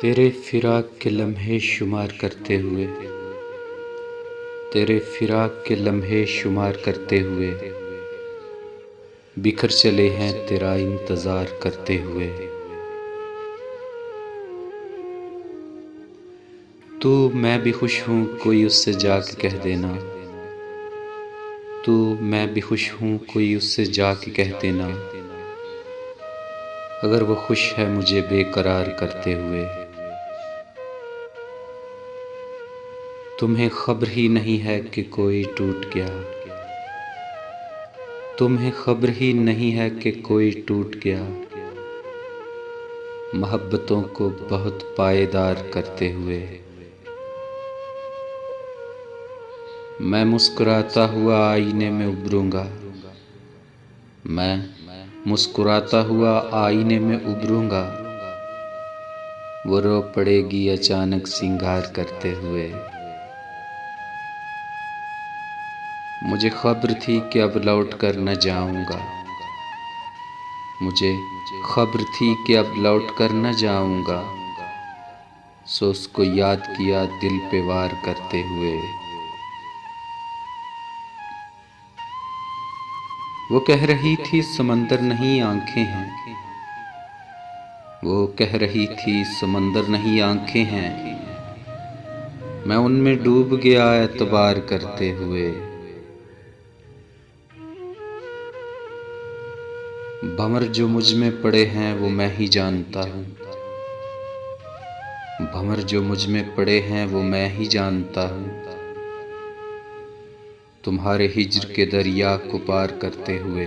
तेरे फिराक के लम्हे शुमार करते हुए, तेरे फिराक के लम्हे शुमार करते हुए, बिखर चले हैं तेरा इंतज़ार करते हुए। तू मैं भी खुश हूँ कोई उससे जाके कह देना, तू मैं भी खुश हूँ कोई उससे जाके कह देना, अगर वो खुश है मुझे बेकरार करते हुए। तुम्हें खबर ही नहीं है कि कोई टूट गया, तुम्हें खबर ही नहीं है कि कोई टूट गया, मोहब्बतों को बहुत पायदार करते हुए। मैं मुस्कुराता हुआ आईने में उभरूंगा, मैं मुस्कुराता हुआ आईने में उभरूंगा, वो रो पड़ेगी अचानक सिंगार करते हुए। मुझे खबर थी कि अब लौट कर न जाऊंगा, मुझे खबर थी कि अब लौट कर न जाऊंगा, सो उसको याद किया दिल पे वार करते हुए। वो कह रही थी समंदर नहीं आंखें हैं, वो कह रही थी समंदर नहीं आंखें हैं, मैं उनमें डूब गया एतबार करते हुए। भंवर जो मुझ में पड़े हैं वो मैं ही जानता हूँ, भंवर जो मुझ में पड़े हैं वो मैं ही जानता हूँ, तुम्हारे हिज्र के दरिया को पार करते हुए।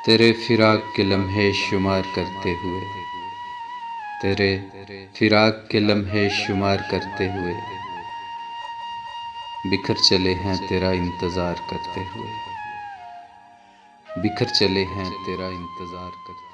तेरे फिराक के लम्हे शुमार करते हुए, तेरे फिराक के लम्हे शुमार करते हुए, बिखर चले हैं तेरा इंतज़ार करते हुए, बिखर चले हैं तेरा इंतज़ार करते हुए।